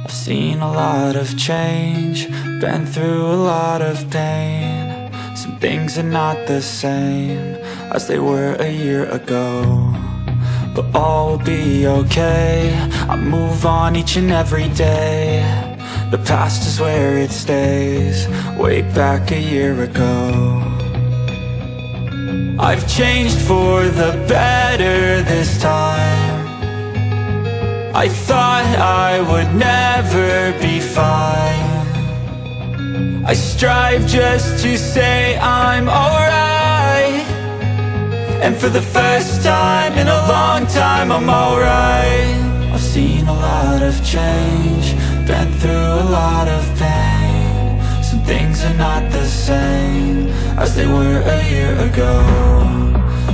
I've seen a lot of change, been through a lot of pain. Some things are not the same as they were a year ago, but all will be okay. I move on each and every day. The past is where it stays, way back a year ago. I've changed for the better this time. I thought I would never be fine. I strive just to say I'm alright, and for the first time in a long time I'm alright. I've seen a lot of change, been through a lot of pain. Some things are not the same as they were a year ago,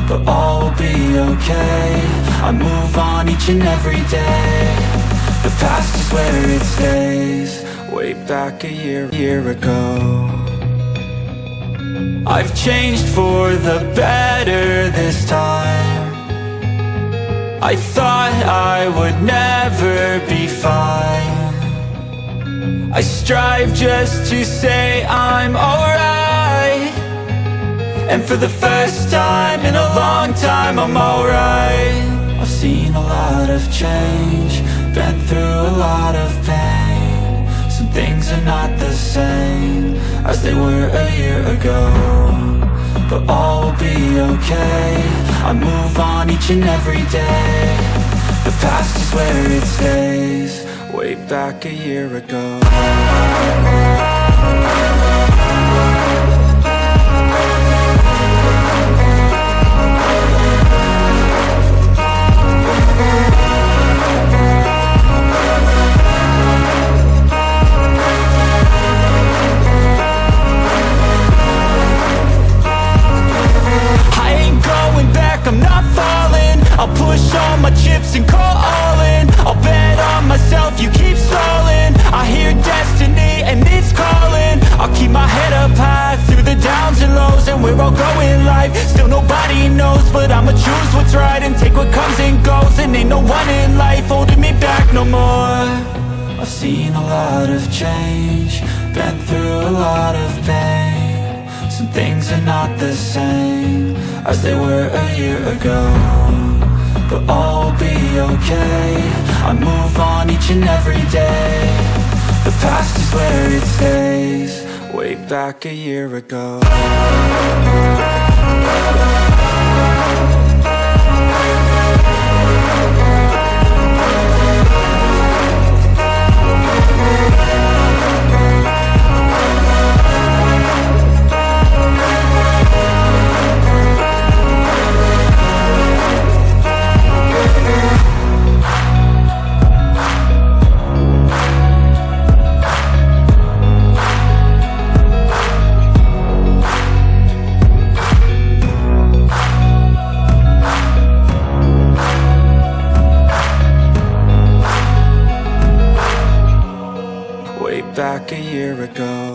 but all will be okay. I move on each and every day. The past is where it stays, way back a year ago. I've changed for the better this time. I thought I would never be fine. I strive just to say I'm alright, and for the first time in a long time I'm alright. I've seen a lot of change, been through a lot of pain. Some things are not the same as they were a year ago, but all will be okay. I move on each and every day. The past is where it stays, way back a year ago. I'm not falling, I'll push all my chips and call all in. I'll bet on myself, you keep stalling. I hear destiny and it's calling. I'll keep my head up high through the downs and lows, and we're all going live. Still nobody knows, but I'ma choose what's right and take what comes and goes. And ain't no one in life holding me back no more. I've seen a lot of change, been through a lot of pain. Some things are not the same as they were a year ago, but all will be okay. I move on each and every day. The past is where it stays, way back a year ago. Back a year ago.